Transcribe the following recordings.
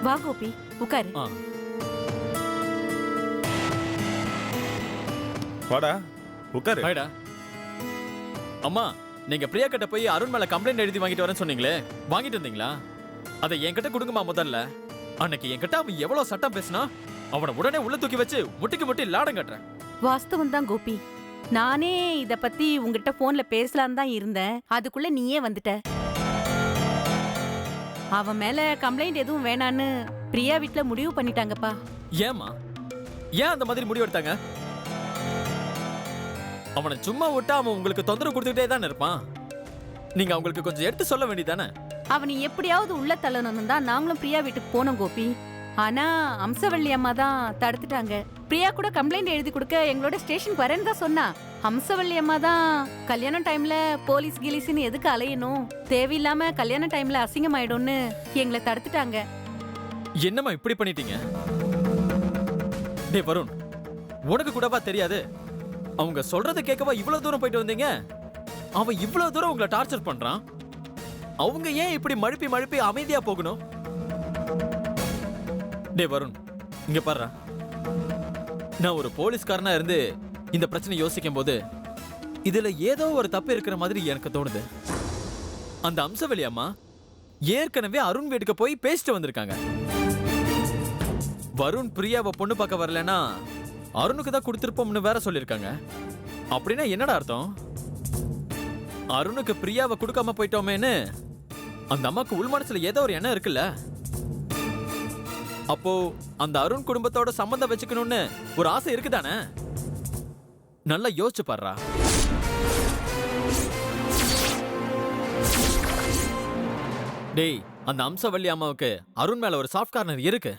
வா கோபி, உட்காரு. வாடா உட்காரு. ஹாய்டா. அம்மா, நீங்க பிரியா கிட்ட போய் அருண் மேல கம்ப்ளைண்ட் எழுதி வாங்கிட்டு வரேன்னு சொன்னீங்களே, வாங்கிட்டு வந்தீங்களா? அதை என்கிட்ட கொடுங்கம்மா முதல்ல. அன்னைக்கு என்கிட்ட அவன் எவ்வளவு சட்டம் பேசினா அவனை உடனே உள்ள தூக்கி வச்சு முட்டிக்கு முட்டி லாடம் கட்டுறேன். வாஸ்தவம் தான் கோபி. நானே இத பத்தி உங்ககிட்ட போன்ல பேசலான்னு தான் இருந்தேன். அதுக்குள்ள நீயே வந்துட்ட. அவன் மேல கம்ப்ளைண்ட் எதுவும் வேணான்னு பிரியா வீட்ல முடிவு பண்ணிட்டாங்கப்பா. ஏம்மா, ஏன் அந்த மாதிரி முடிவு எடுத்தாங்க? அவனை சும்மா விட்டா அவன் உங்களுக்கு தொந்தரவு கொடுத்துக்கிட்டே தானே இருப்பான். நீங்க அவங்களுக்கு கொஞ்சம் எடுத்து சொல்ல வேண்டியதானே? அவனை எப்படியாவது உள்ள தள்ளணும்னு தான் நாங்களும் பிரியா வீட்டுக்கு போனோம் கோபி. ஆனா அம்சவள்ளி அம்மா தான் தடுத்துட்டாங்க. பிரியா கூட கம்ப்ளைண்ட் எழுதி கொடுக்க எங்களோட ஸ்டேஷனுக்கு வரேன்னு தான் சொன்னா. அம்சவள்ளி அம்மா தான் கல்யாண டைம்ல போலீஸ் கிலீஸ்னு எதுக்கு அலையணும், தேவையில்லாம கல்யாண டைம்ல அசிங்கமாயிடும்னு எங்களை தடுத்துட்டாங்க. என்னம்மா இப்படி பண்ணிட்டீங்க? டேய் வருண், உனக்கு கூடவா தெரியாது? அவங்க சொல்றதை கேட்கவா இவ்வளவு தூரம் போயிட்டு வந்தீங்க? அவன் இவ்வளவு தூரம் உங்களை டார்ச்சர் பண்றான். அவங்க ஏன் இப்படி மழுப்பி மழுப்பி அமைதியா போகணும்? டேய் வருண், இங்க பாருடா. நான் ஒரு போலீஸ்காரனா இருந்து இந்த பிரச்சனை யோசிக்கும் போது இதுல ஏதோ ஒரு தப்பு இருக்கிற மாதிரி எனக்கு தோணுது. அந்த அம்சவள்ளி அம்மா ஏற்கனவே அருண் வீட்டுக்கு போய் பேசிட்டு வந்திருக்காங்க. வருண் பிரியாவை பொண்ணு பார்க்க வரலன்னா அருணுக்கு தான் கொடுத்திருப்போம்னு வேற சொல்லிருக்காங்க. அப்படின்னா என்னடா அர்த்தம்? அருணுக்கு பிரியாவை கொடுக்காம போயிட்டோமேன்னு அந்த அம்மாக்கு உள் மனசுல ஏதோ ஒரு எண்ணம் இருக்குல்ல. அப்போ அந்த அருண் குடும்பத்தோட சம்பந்தம் வச்சுக்கணும்னு ஒரு ஆசை இருக்குதானே? நல்லா யோசிச்சு பாருடா. டேய், அந்த அம்சவள்ளி அம்மாவுக்கு அருண் மேல ஒரு சாஃப்ட் கார்னர் இருக்கு.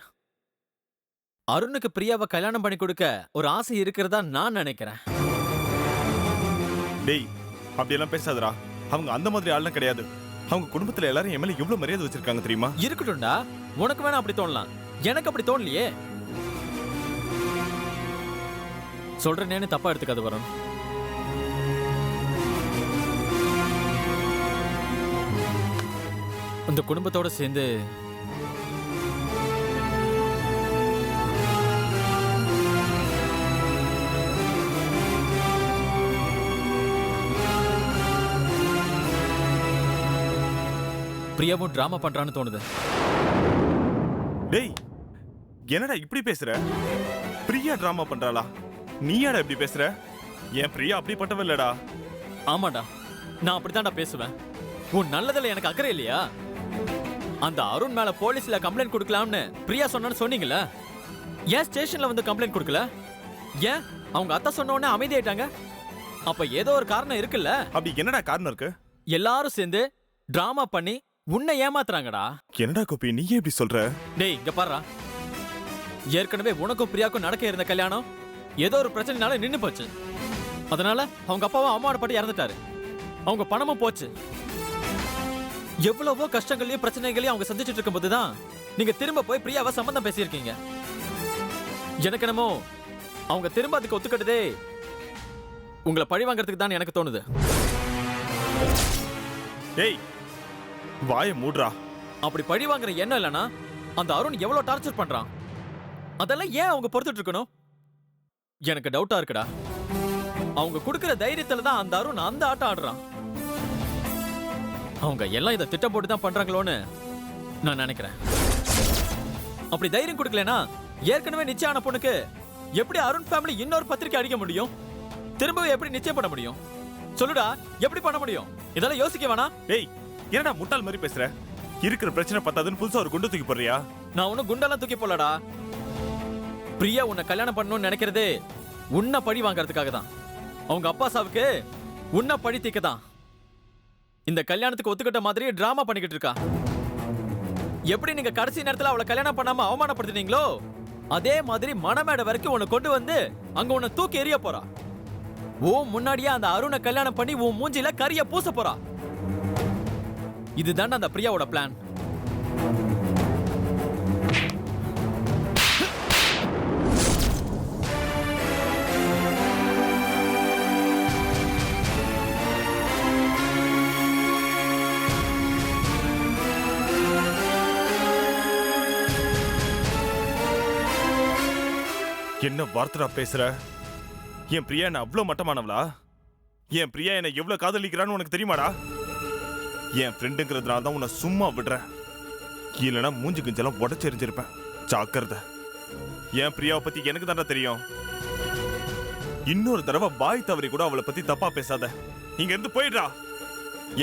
அருணுக்கு பிரியாவை கல்யாணம் பண்ணி கொடுக்க ஒரு ஆசை இருக்கிறதா நான் நினைக்கிறேன். டேய், அப்படியெல்லாம் பேசாதடா. அவங்க அந்த மாதிரி ஆள்லாம் கிடையாது. அவங்க குடும்பத்துல எல்லாரும் என் மேல எவ்வளவு மரியாதை வச்சிருக்காங்க தெரியுமா? இருக்கட்டும்டா, உனக்கு வேணா அப்படி தோணலாம், எனக்கு அப்படி தோணலையே. சொல்றேன்னு தப்பா எடுத்துக்காது வரும். அந்த குடும்பத்தோட சேர்ந்து பிரியாவும் டிராமா பண்றான்னு தோணுது. டேய், என்னடா இப்படி பேசுற? பிரியா டிராமா பண்றாளா? நீயாடா இப்படி பேசுற? ஏன் பிரியா அப்படிப்பட்டவ இல்லடா. ஆமாடா, நான் அப்படித்தான்டா பேசுவேன். உன் நல்லதுல எனக்கு அக்கறை இல்லையா? அந்த அருண் மேல போலீஸ்ல கம்ப்ளைண்ட் கொடுக்கலாம்னு பிரியா சொன்னான்னு சொன்னீங்கல்ல, ஏன் ஸ்டேஷன்ல வந்து கம்ப்ளைண்ட் கொடுக்கல? ஏன் அவங்க அத்தை சொன்ன உடனே அமைதியாயிட்டாங்க? அப்ப ஏதோ ஒரு காரணம் இருக்குல்ல. அப்படி என்னடா காரணம் இருக்கு? எல்லாரும் சேர்ந்து டிராமா பண்ணி உன்னை ஏமாத்துறாங்கடா. என்னடா கோபி, நீ எப்படி சொல்ற? டேய் இங்க பாருடா, ஏற்கனவே உனக்கும் பிரியாக்கும் நடக்க இருந்த கல்யாணம் ஏதோ ஒரு பிரச்சனைனால நின்னு போச்சு. அதனால அவங்க அப்பாவும் அவமானப்பட்டு இறந்துட்டாரு. அவங்க பணமும் போச்சு. எவ்வளவோ கஷ்டங்களையும் பிரச்சனைகளையும் அவங்க சந்திச்சுட்டு இருக்கும் போதுதான் நீங்க திரும்ப போய் பிரியாவை சம்பந்தம் பேசியிருக்கீங்க. எனக்கு என்னமோ அவங்க திரும்ப அதுக்கு ஒத்துக்கிட்டதே உங்களை பழி வாங்கறதுக்கு தான் எனக்கு தோணுது. டேய், வாயை மூடுறா. அப்படி பழி வாங்குற எண்ணம் இல்லைன்னா அந்த அருண் எவ்வளவு டார்ச்சர் பண்றான், அதெல்லாம் ஏன் அவங்க பொறுத்துட்டு இருக்கணும்? எனக்கு டவுட்டா இருக்குடா. அவங்க கொடுக்கிற தைரியத்துல தான் அந்த அருண் அந்த ஆட்டம் ஆடுறான். அவங்க எல்லாம் இதை திட்டம் போட்டு தான் பண்றாங்களோன்னு நான் நினைக்கிறேன். அப்படி தைரியம் கொடுக்கலனா ஏற்கனவே நிச்சயமான பொண்ணுக்கு எப்படி அருண் ஃபேமிலி இன்னொரு பத்திரிக்கை அடிக்க முடியும்? திரும்பவும் எப்படி நிச்சயம் பண்ண முடியும்? சொல்லுடா, எப்படி பண்ண முடியும்? இதெல்லாம் யோசிக்க வேணா? டேய், என்னடா முட்டாள் மாதிரி பேசுற? இருக்கிற பிரச்சனை பத்தாதுன்னு புதுசா ஒரு குண்டு தூக்கி போடுறியா? நான் ஒன்னும் குண்டெல்லாம் தூக்கி போலடா. பிரியா உன்னை கல்யாணம் பண்ணணும்னு நினைக்கிறதே உன்னை பழி வாங்கறதுக்காக தான். அவங்க அப்பா சாவுக்கு உன்னை பழி தீக்க தான் இந்த கல்யாணத்துக்கு ஒத்துக்கிட்ட மாதிரி டிராமா பண்ணிக்கிட்டு இருக்கா. எப்படி நீங்க கடைசி நேரத்துல அவளை கல்யாணம் பண்ணாம அவமானப்படுத்தினீங்களோ அதே மாதிரி மணமேடை வரைக்கும் உன்னை கொண்டு வந்து அங்க உன்னை தூக்கி எறிய போறா. ஓ முன்னாடியே அந்த அருணை கல்யாணம் பண்ணி உன் மூஞ்சில கரிய பூச போறா. இதுதான் அந்த பிரியாவோட பிளான். என்ன வார்த்தைடா பேசுற? என் பிரியா என்ன அவ்வளவு மட்டமானவளா? என் பிரியா என்ன எவ்வளவு காதலிக்கிறான்னு உனக்கு தெரியுமாடா? என் ஃப்ரெண்டுங்கிறதுனால தான் உன்னை சும்மா விடுறேன். இல்லைன்னா மூஞ்சி குஞ்செல்லாம் உடச்செறிஞ்சிருப்பேன். ஜாக்கிரதை. என் பிரியாவை பத்தி எனக்கு தானே தெரியும். இன்னொரு தடவை வாய் தவறி கூட அவளை பத்தி தப்பா பேசாத. இங்க இருந்து போயிடுறா.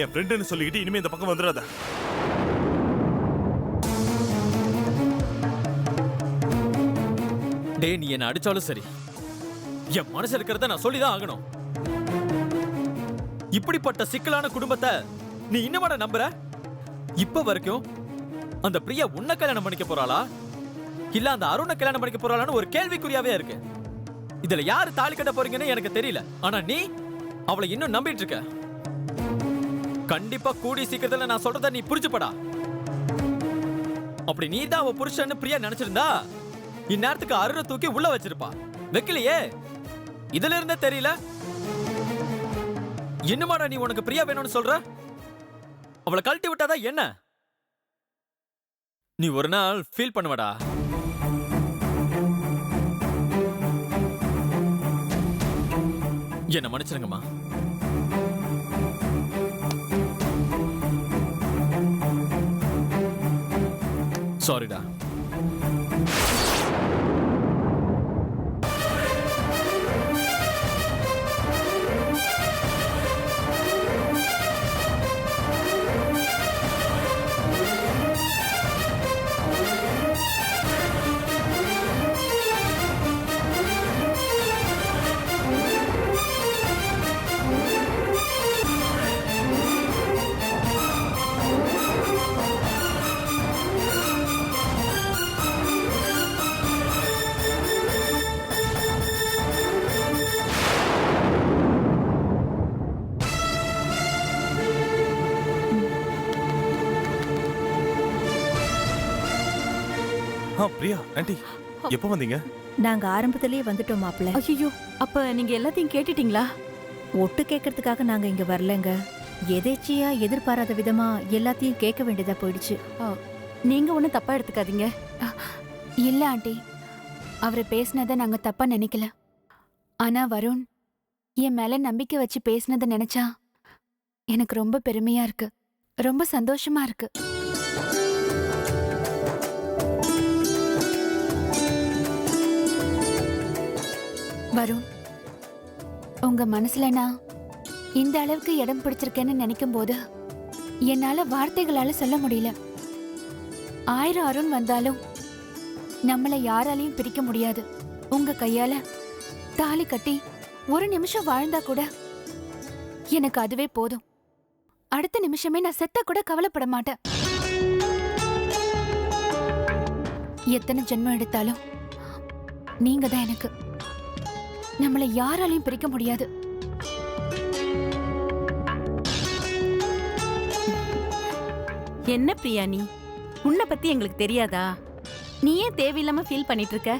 என் ஃப்ரெண்டுன்னு சொல்லிக்கிட்டு இனிமே இந்த பக்கம் வந்துடாத. டேய், நீ என்ன அடிச்சாலும் சரி, என் மனசு இருக்கிறத நான் சொல்லிதான் ஆகணும். இப்படிப்பட்ட சிக்கலான குடும்பத்தை நீ இன்னும் நம்புற? இப்ப வரைக்கும் அந்த பிரியா உன்னை கல்யாணம் பண்ணிக்க போறாளா இல்ல அந்த அருணை கல்யாணம் பண்ணிக்க போறாளான்னு ஒரு கேள்விக்குறியாவே இருக்கு. இதுல யாரு தாலி கட்ட போறீங்கன்னு எனக்கு தெரியல. ஆனா நீ அவளை இன்னும் நம்பிட்டு இருக்க. கண்டிப்பா கூடி சீக்கிரத்துல நான் சொல்றத நீ புரிஞ்சுப்படா. அப்படி நீ தான் அவ புருஷன்னு பிரியா நினைச்சிருந்தா இந்நேரத்துக்கு அருணை தூக்கி உள்ள வச்சிருப்பா. வைக்கலையே. இதுல இருந்தே தெரியல. இன்னுமாடா நீ உனக்கு பிரியா வேணும்னு சொல்ற? அவளை கழட்டி விட்டாதான் என்ன? நீ ஒரு நாள் ஃபீல் பண்ணுவடா. என்ன மன்னிச்சிருங்கம்மா. சாரிடா. பிரியா ஆண்டி எப்ப வந்தீங்க? நாங்க ஆரம்பத்திலேயே வந்துட்டோம் மாப்பிள்ள. ஐயோ, அப்ப நீங்க எல்லாத்தையும் கேட்டுட்டீங்களா? ஒட்டு கேட்கறதுக்காக நாங்க இங்க வரலங்க. எதேச்சியா எதிர்பாராத விதமா எல்லாத்தையும் கேட்க வேண்டியதா போயிடுச்சு. நீங்க ஒண்ணும் தப்பா எடுத்துக்காதீங்க. இல்ல ஆண்டி, அவரை பேசினதை நாங்க தப்பா நினைக்கல. ஆனா வருண் என் மேல நம்பிக்கை வச்சு பேசினதை நினைச்சா எனக்கு ரொம்ப பெருமையா இருக்கு, ரொம்ப சந்தோஷமா இருக்கு. வருண், உங்க மனசுல நான் இந்த அளவுக்கு இடம் பிடிச்சிருக்கேன்னு நினைக்கும் போது என்னால வார்த்தைகளால சொல்ல முடியல. 1000 அருண் வந்தாலும் நம்மள யாராலையும் பிரிக்க முடியாது. உங்க கையால தாலி கட்டி ஒரு நிமிஷம் வாழ்ந்தா கூட எனக்கு அதுவே போதும். அடுத்த நிமிஷமே நான் செத்த கூட கவலைப்பட மாட்டேன். எத்தனை ஜென்மம் எடுத்தாலும் நீங்க தான் எனக்கு. நம்மளை யாராலையும் பிரிக்க முடியாது. என்ன பிரியா, நீ உன்னை பத்தி எங்களுக்கு தெரியாதா? நீ ஏன் தேவையில்லாம ஃபீல் பண்ணிட்டு இருக்க?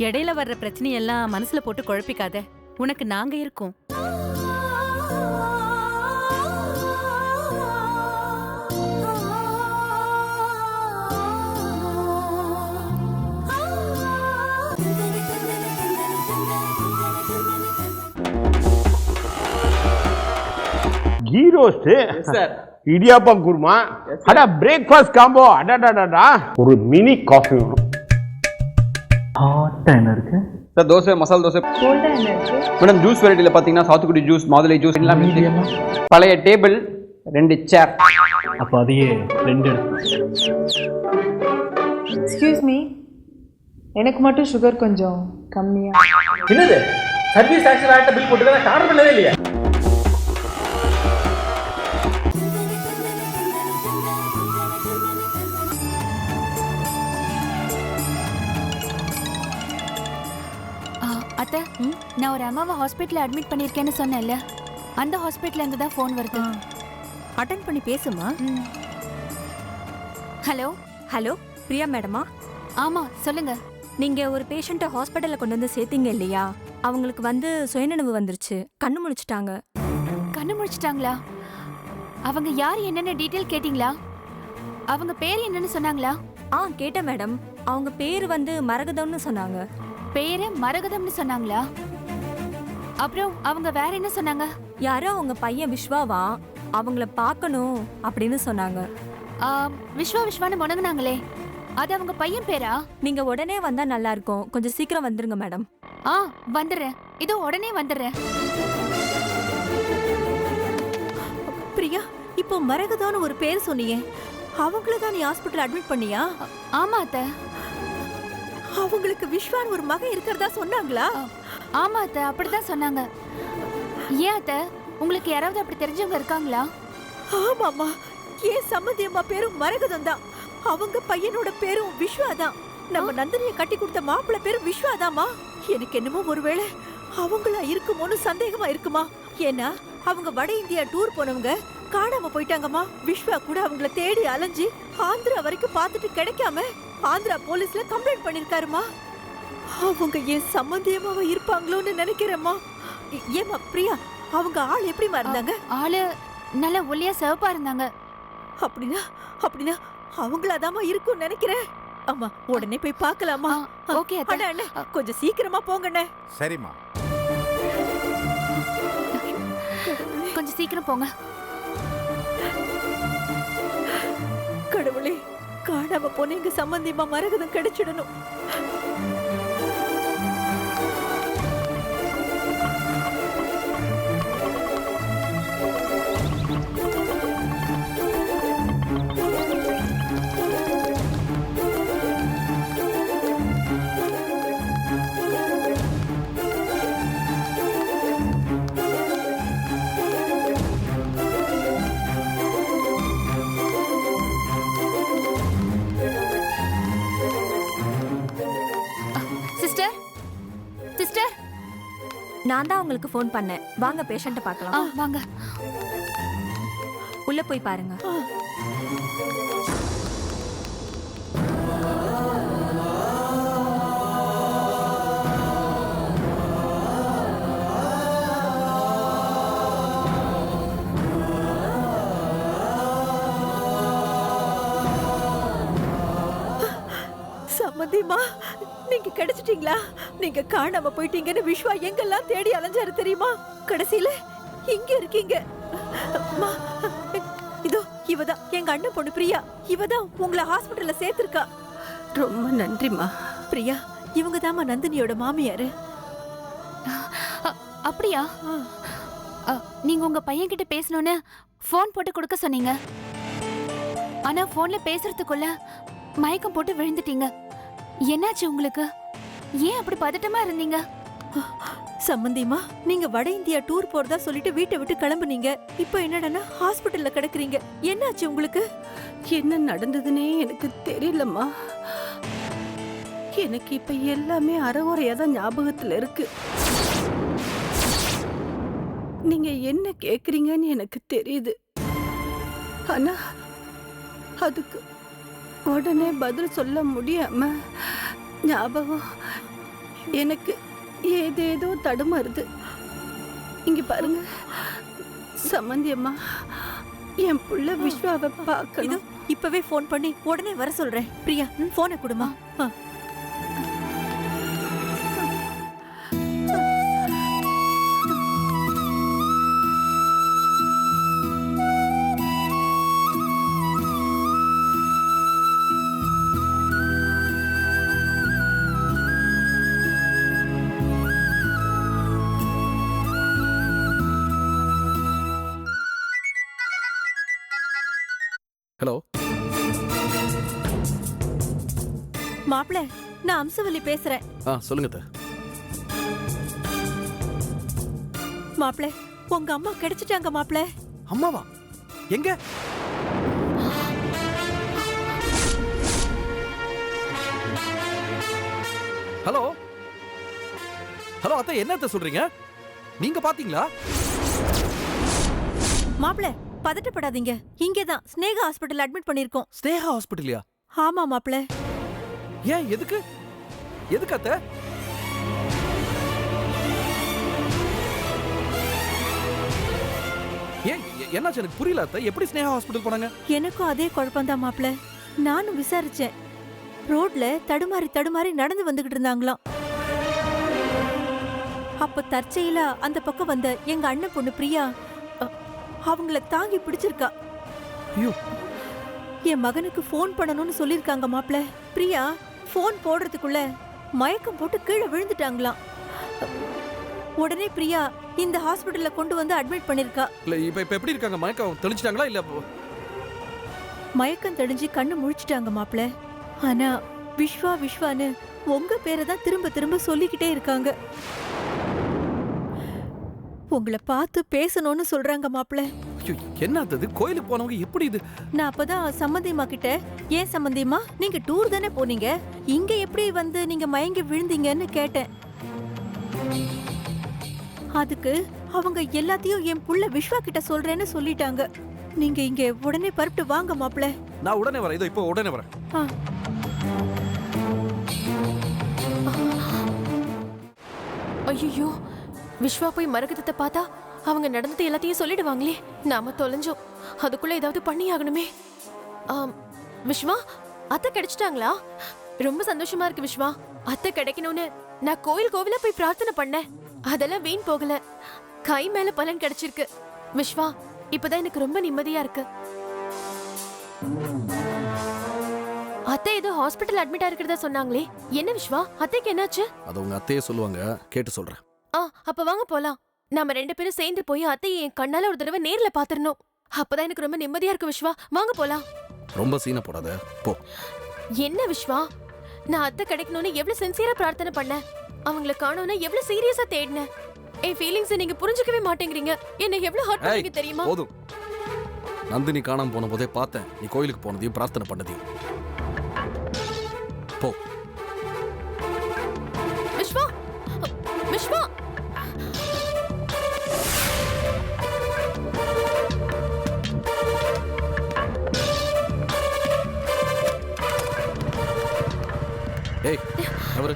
இடையில வர்ற பிரச்சனையெல்லாம் மனசுல போட்டு குழப்பிக்காத. உனக்கு நாங்க இருக்கோம். கீ ரோஸ்ட், இடியாப்பம் குருமா, அட பிரேக்ஃபாஸ்ட் காம்போ, அடடடடா ஒரு மினி காஃபி வேணும். ஹாட்டா என்ன இருக்கு sir? Dosa, masala dosa. Madam juice வெரைட்டியில் பார்த்தீங்கன்னா சாத்துக்குடி ஜூஸ், மாதுளை ஜூஸ் எல்லாம் பழைய டேபிள் 2 சேர். அப்போ அதையே 2 எக்ஸ்கியூஸ் மீ, எனக்கு மட்டும் சுகர் கொஞ்சம் கம்மியா. என்னது சர்வீஸ் டாக்ஸ் வேற பில் போட்டுக்க, நான் ஆர்டர் பண்ணவே இல்லையா? அத்தை, நான் ஒரு அம்மாவை ஹாஸ்பிட்டல்ல அட்மிட் பண்ணிருக்கேன்னு சொன்னேன்ல, அந்த ஹாஸ்பிட்டல்ல இருந்து தான் ஃபோன் வருது. அட்டெண்ட் பண்ணி பேசுமா. ஹலோ. ஹலோ, பிரியா மேடமா? ஆமா, சொல்லுங்க. நீங்க ஒரு பேஷண்ட்டை ஹாஸ்பிட்டல்ல கொண்டு வந்து சேர்த்தீங்க இல்லையா? அவங்களுக்கு வந்து சுயநினைவு வந்துருச்சு, கண்ணு முழிச்சிட்டாங்க. கண்ணு முழிச்சிட்டாங்களா? அவங்க யார் என்னன்னு டீட்டெயில் கேட்டிங்களா? அவங்க பேர் என்னன்னு சொன்னாங்களா? கேட்டேன் மேடம். அவங்க பேர் வந்து மரகதம்னு சொன்னாங்க. பேரு மரகதம்னு சொன்னாங்களா? அப்புறம் அவங்க வேற என்ன சொன்னாங்க? யாரோ அவங்க பையன் விஸ்வாவா, அவங்கள பார்க்கணும் அப்படின்னு சொன்னாங்க. விஸ்வான்னு முணங்குனாங்களே, அது அவங்க பையன் பேரா? நீங்க உடனே வந்தா நல்லா இருக்கும். கொஞ்சம் சீக்கிரம் வந்துருங்க மேடம். வந்துடுறேன். இதோ உடனே வந்துடுறேன். பிரியா, இப்போ மரகதான்னு ஒரு பேர் சொன்னீங்க, அவங்கள தான் நீ ஹாஸ்பிட்டல் அட்மிட் பண்ணியா? ஆமா அத்தை. அவங்களுக்கு விஸ்வான் ஒரு மகன் இருக்கிறதா சொன்னாங்களா? ஆமா அத்தை, அப்படிதான் சொன்னாங்க. ஏன் அத்தை, உங்களுக்கு யாராவது அப்படி தெரிஞ்சவங்க இருக்காங்களா? ஆமாமா, ஏன் சம்பந்தியம்மா பேரும் மரகதம் தான், அவங்க பையனோட பேரும் விஸ்வா தான். நம்ம நந்தினியை கட்டி கொடுத்த மாப்பிள்ளை பேரும் விஸ்வா தாமா. எனக்கு என்னமோ ஒருவேளை அவங்களா இருக்குமோன்னு சந்தேகமா இருக்குமா. ஏன்னா அவங்க வட இந்தியா டூர் போனவங்க காணாம போயிட்டாங்கம்மா. விஸ்வா கூட அவங்கள தேடி அலைஞ்சி ஆந்திரா வரைக்கும் பார்த்துட்டு கிடைக்காம ஆந்திரா போலீஸ்ல கம்ப்ளைண்ட் பண்ணிருக்காருமா. அவங்க ஏன் சம்பந்தியமாவா இருப்பாங்களோன்னு நினைக்கிறேம்மா. ஏமா பிரியா, அவங்க ஆள் எப்படிமா இருந்தாங்க? ஆளு நல்ல ஒல்லியா சிவப்பா இருந்தாங்க. அப்படின்னா அவங்களாதாமா இருக்கும்னு நினைக்கிறேன். அம்மா உடனே போய் பார்க்கலாமா? ஓகே அத்தை. அண்ணே, கொஞ்சம் சீக்கிரமா போங்கண்ணே. சரிம்மா. கொஞ்சம் சீக்கிரம் போங்க. கடவுளே, காணாம போன எங்க சம்பந்தியமா மரகதம் கிடைச்சிடணும். நான் தான் உங்களுக்கு ஃபோன் பண்ணேன். வாங்க பேஷண்ட்டை பார்க்கலாம். வாங்க. உள்ள போய் பாருங்க. சம்பந்தியமா, நீங்க கிடைச்சிட்டீங்களா? நீங்க காணாம போயிட்டீங்கன்னு விஸ்வா எங்கெல்லாம் தேடி அலைஞ்சாரு தெரியுமா? கடைசியில இங்க இருக்கீங்க. இதோ இவதான் எங்க அண்ணன் பொண்ணு பிரியா. இவதான் உங்களை ஹாஸ்பிட்டல்ல சேர்த்திருக்கா. ரொம்ப நன்றிமா. பிரியா, இவங்க தாமா நந்தினியோட மாமியாரு. அப்படியா? நீங்க உங்க பையன் கிட்ட பேசணும்னு போன் போட்டு கொடுக்க சொன்னீங்க. ஆனா போன்ல பேசுறதுக்குள்ள மயக்கம் போட்டு விழுந்துட்டீங்க. என்னாச்சு உங்களுக்கு? ஏன் அப்படி பதட்டமா இருந்தீங்க? சம்பந்தியமா, நீங்க வட இந்தியா டூர் போறதா சொல்லிட்டு வீட்டை விட்டு கிளம்புனீங்க. இப்போ என்னடா ஹாஸ்பிட்டல்ல கிடக்குறீங்க. என்னாச்சு உங்களுக்கு? என்ன நடந்ததுன்னே எனக்கு தெரியலம்மா. எனக்கு இப்ப எல்லாமே அறகுறையா தான் ஞாபகத்துல இருக்கு. நீங்க என்ன கேக்குறீங்கன்னு எனக்கு தெரியுது. ஆனா அதுக்கு உடனே பதில் சொல்ல முடியாம ஞாபகம் எனக்கு ஏதேதோ தடுமாறுது. இங்க பாருங்க சம்பந்தியம்மா, என் புள்ள விஸ்வாவை பார்க்கணும். இப்பவே போன் பண்ணி உடனே வர சொல்றேன். பிரியா, போனை கொடுமா. ஹலோ மாப்பிள்ள, நான் அம்சவல்லி பேசுறேன். சொல்லுங்க. மாப்பிள்ள, உங்க அம்மா கிடைச்சிட்டாங்க மாப்பிள்ள. அம்மாவா? எங்க? ஹலோ ஹலோ அத்தை, என்னத்த சொல்றீங்க? நீங்க பாத்தீங்களா? மாப்பிள்ள, பதட்டப்படாதீங்க. இங்கதான் ஸ்னேகா ஹாஸ்பிட்டல் அட்மிட் பண்ணிருக்கோம். ஸ்னேகா ஹாஸ்பிட்டல்லையா? ஆமா மாப்பிள்ள. ஏன்? எதுக்கு அத்தை? ஏன் என்னாச்சு எனக்கு புரியல அத்தை. எப்படி ஸ்னேகா ஹாஸ்பிட்டல் போனாங்க? எனக்கும் அதே குழப்பம்தான் மாப்பிள்ள. நானும் விசாரிச்சேன். ரோட்ல தடுமாறி நடந்து வந்துகிட்டு இருந்தாங்களாம். அப்ப தற்செயலா அந்த பக்கம் வந்த எங்க அண்ணன் பொண்ணு பிரியா அவங்கள தாங்கி பிடிச்சிருக்கா. ஐயோ, என் மகனுக்கு ஃபோன் பண்ணணும்னு சொல்லிருக்காங்க மாப்ள. பிரியா ஃபோன் போடுறதுக்குள்ள மயக்கம் போட்டு கீழே விழுந்துட்டாங்களாம். உடனே பிரியா இந்த ஹாஸ்பிடல்ல கொண்டு வந்து அட்மிட் பண்ணிருக்கா. இல்ல இப்ப எப்படி இருக்காங்க? மயக்கம் தெளிச்சிட்டாங்களா இல்ல? மயக்கம் தெளிஞ்சு கண்ணு முழிச்சிட்டாங்க மாப்ள. ஆனா விஸ்வான்னு உங்க பேரை தான் திரும்ப திரும்ப சொல்லிக்கிட்டே இருக்காங்க. உங்களை பார்த்து பேசணும்னு சொல்றாங்க மாப்ள. ஐயோ, என்னது? கோயிலுக்கு போனவங்க எப்படி இது? நான் அப்பதான் சம்பந்தியமா கிட்ட, ஏன் சம்பந்தியமா நீங்க டூர் தானே போனீங்க, இங்க எப்படி வந்து நீங்க மயங்கி விழுந்தீங்கன்னு கேட்டேன். அதுக்கு அவங்க எல்லாத்தையும் என் புள்ள விஸ்வா கிட்ட சொல்றேன்னு சொல்லிட்டாங்க. நீங்க இங்க உடனே பரப்பிட்டு வாங்க மாப்ள. நான் உடனே வரேன். இதோ இப்போ உடனே வரேன். ஐயோ, விஸ்வா போய் மரகதத்தை பார்த்தா அவங்க நடந்தது எல்லாத்தையும் சொல்லிடுவாங்களே. நாம தொலைஞ்சோம். அதுக்குள்ள ஏதாவது பண்ணி ஆகணுமே. விஸ்வா, அத்தை கிடைச்சிட்டாங்களா? ரொம்ப சந்தோஷமா இருக்கு விஸ்வா. அத்தை கிடைக்கணும்னு நான் கோவிலா போய் பிரார்த்தனை பண்ணேன். அதெல்லாம் வீண் போகல. கை மேல பலன் கிடைச்சிருக்கு. விஸ்வா, இப்பதான் எனக்கு ரொம்ப நிம்மதியா இருக்கு. அத்தை ஏதோ ஹாஸ்பிட்டல் அட்மிட் ஆயிருக்கிறதா சொன்னாங்களே, என்ன விஸ்வா? அத்தைக்கு என்னாச்சு? அது உங்க அத்தையே சொல்லுவாங்க, கேட்டு சொல்றேன். அப்ப வாங்க போலாம். நாம 2 பேரும் சேர்ந்து போய் அத்தையை என் கண்ணால ஒரு தடவை நேர்ல பாத்துறணும். அப்பதான் எனக்கு ரொம்ப நிம்மதியா இருக்கு விஸ்வா. வாங்க போலாம். ரொம்ப சீனை போடாத, போ. என்ன விஸ்வா, நான் அத்தை கிடைக்கணும்னு எவ்வளவு சின்சியரா பிரார்த்தனை பண்ணேன். அவங்களை காணோம்னா எவ்வளவு சீரியஸா தேடினேன். என் ஃபீலிங்ஸ் நீங்க புரிஞ்சுக்கவே மாட்டேங்கிறீங்க. என்ன எவ்வளவு ஹர்ட் பண்ணீங்க தெரியுமா? போதும். நந்தினி காணாம போன போதே பார்த்தேன் நீ கோயிலுக்கு போனதையும் பிரார்த்தனை பண்ணதையும். போ. விஸ்வா, விஸ்வா. ஏய், அவரு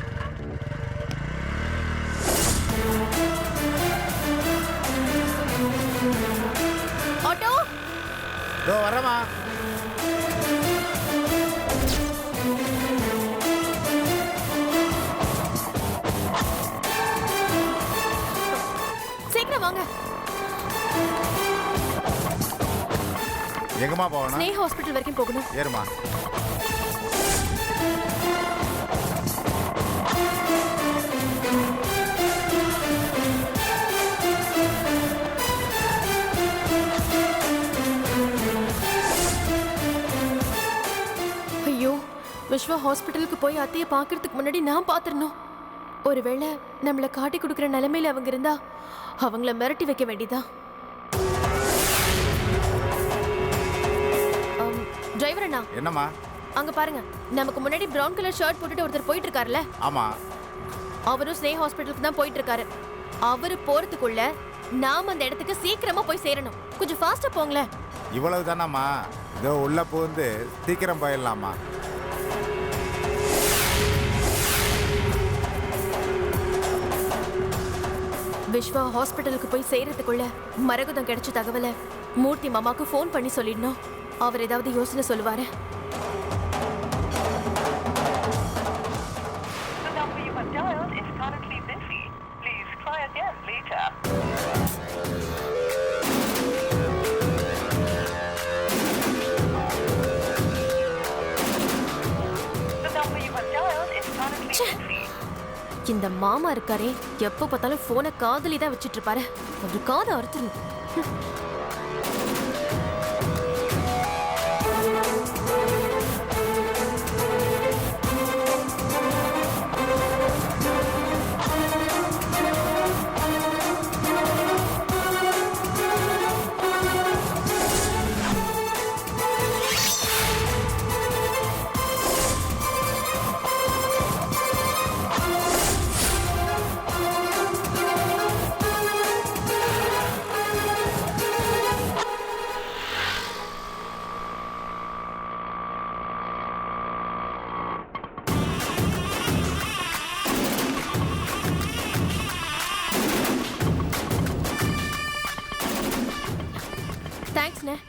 ஆட்டோ. இதோ வரமா. சீக்கிரம் வாங்க. எங்கம்மா போகணும்? ஸ்னேஹா ஹாஸ்பிட்டல் வரைக்கும் போகணும். ஏறுமா. ஐயோ, விஸ்வா ஹாஸ்பிட்டலுக்கு போய் அத்தையை பார்க்கறதுக்கு முன்னாடி நான் பார்த்துடணும். ஒருவேளை நம்மளை காட்டி கொடுக்குற நிலைமையில அவங்க இருந்தா அவங்கள மிரட்டி வைக்க வேண்டியதா. டிரைவர் அண்ணா. என்னம்மா? அங்க பாருங்க, நமக்கு முன்னாடி பிரவுன் கலர் ஷர்ட் போட்டுட்டு ஒருத்தர் போயிட்டு இருக்காருல்ல. ஆமா. அவரும் ஸ்னேஹா ஹாஸ்பிட்டலுக்கு தான் போயிட்டு இருக்காரு. அவரு போறதுக்குள்ள நாம அந்த இடத்துக்கு சீக்கிரமா போய் சேரணும். கொஞ்சம் ஃபாஸ்டா போங்களேன். இவ்வளவு தானம்மா? இதோ உள்ள புகுந்து சீக்கிரம் போயிடலாமா? விஸ்வா ஹாஸ்பிட்டலுக்கு போய் சேர்றதுக்குள்ள மரகதம் கிடைச்ச தகவலை மூர்த்தி மாமாக்கு ஃபோன் பண்ணி சொல்லிடணும். அவர் ஏதாவது யோசனை சொல்லுவாரு. இந்த மாமா இருக்காரே, எப்ப பார்த்தாலும் போனை காதலி தான் வச்சிட்டு இருப்பாரு. ஒரு காதை அறுத்துரு.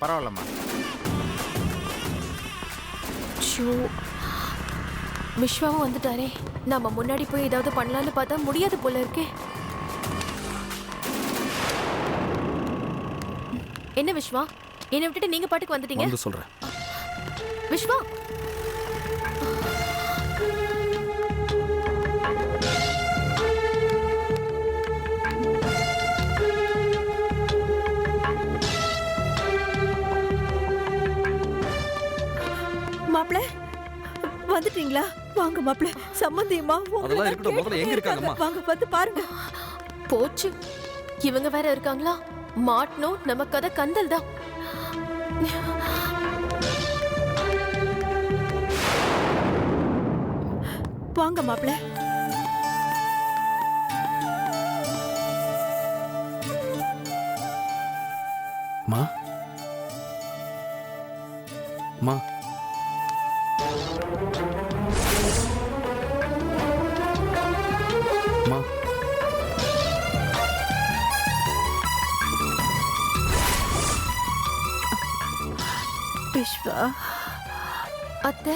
பரவாயில்லம்மா. விஸ்வாவும் வந்துட்டாரே. நம்ம முன்னாடி போய் ஏதாவது பண்ணலான்னு பார்த்தா முடியாது போல இருக்கே. என்ன விஸ்வா, என்னை விட்டுட்டு நீங்க பாட்டுக்கு வந்துட்டீங்க? வந்து சொல்றேன். விஸ்வா, மாப்பிள வந்துட்டீங்களா? வாங்க மாப்பிள. சம்பந்தியம்மா அதெல்லாம் இருக்கட்டும், முதல்ல எங்க இருக்காங்கம்மா? வாங்க வந்து பாருங்க. போச்சு, இவங்க வேற இருக்காங்களா? மாட்டணும், நம்ம கதை கந்தல் தான். வாங்க மாப்பிள. மா மா மா விஸ்வா, அத்தை